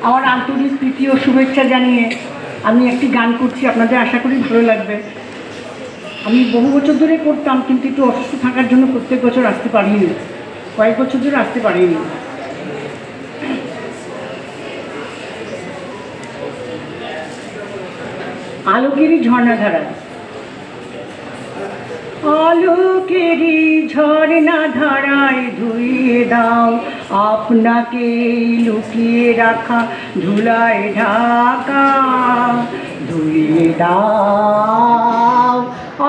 আমার আন্তরিক প্রীতি ও শুভেচ্ছা জানিয়ে আমি একটি গান করছি, আপনাদের আশা করি ভালো লাগবে। আমি বহু বছর ধরে করতাম, কিন্তু একটু অসুস্থ থাকার জন্য প্রত্যেক বছর আসতে পারিনি, কয়েক বছর ধরে আসতে পারিনি। আলোকেরই ঝর্ণাধারায়। আলোকেরই ঝর্ণা ধারায় ধুইয়ে দাও আপনাকে লুকিয়ে রাখা ধুলায় ঢাকা, ধুইয়ে দাও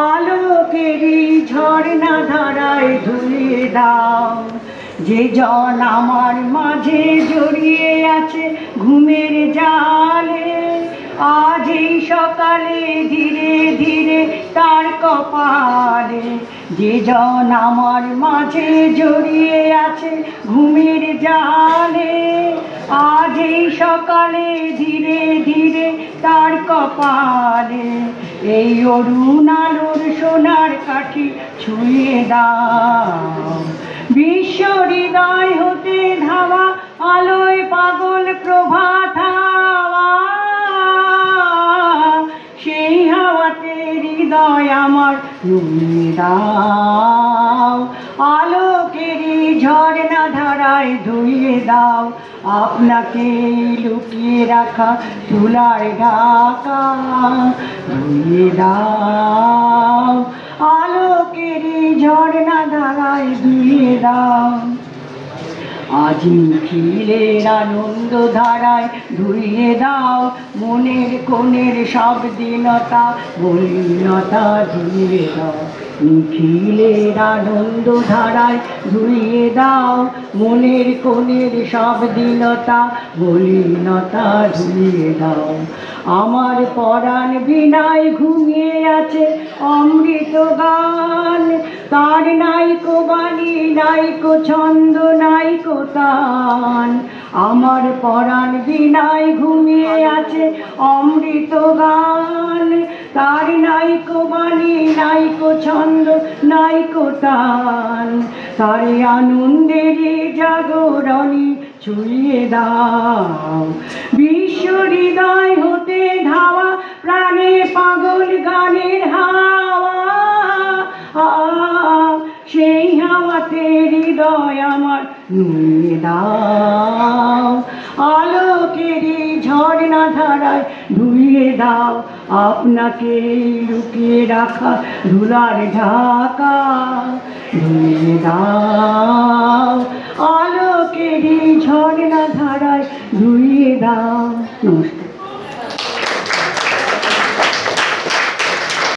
আলোকেরই ঝর্ণা ধারায় ধুইয়ে দাও। যে জন আমার মাঝে জড়িয়ে আছে ঘুমের জালে, আজ এই সকালে ধীরে ধীরে তার কপালে। যে জন আমার মাঝে জড়িয়ে আছে ঘুমের জালে, আজ এই সকালে ধীরে ধীরে তার কপালে। এই অরুণ আলোর সোনার কাঠি ছুঁয়ে দাও, বিশ্ব হৃদয় হতে ধাওয়া আলোয় পাগল প্রভাত হাওয়া। সেই হাওয়াতে হৃদয় আমার নুয়ে দাও, আলোকেরই ঝর্ণা ধারায় ধুইয়ে দাও আপনাকে লুকিয়ে রাখা ধুলার ঢাকা, ধুইয়ে দাও আলোকেরই ঝর্ণা ধারায় ধুইয়ে দাও। আজ নিখিলের আনন্দ ধারায় ধুইয়ে দাও মনের কোণের সব দীনতা মলিনতা, ধুইয়ে দাও নিখিলের আনন্দ ধারায় ধুইয়ে দাও মনের কোণের সব দীনতা মলিনতা, ধুইয়ে দাও। আমার পরাণ বিনায় ঘুমিয়ে আছে অমৃত গান, তার নাইকো বাণী নাইকো ছন্দ নাইকো তান। আমার পরাণ বিনায় ঘুমিয়ে আছে অমৃত গান, তার নাইকো বাণী নাইকো ছন্দ নাইকো তান। তার আনন্দের জাগরণী ছুঁয়ে দাও, বিশ্ব হৃদয় হতে ধাওয়া প্রাণে পাগল গানের হাওয়া। সেই হাওয়াতে হৃদয় আমার নুয়ে দাও, আলোকেরই ঝর্ণা ধারায় ধুইয়ে দাও আপনাকে লুকিয়ে রাখা ধুলার ঢাকা, ধুইয়ে দাও আলোকেরই ঝর্ণা ধারায় ধুইয়ে দাও। নমস্কার।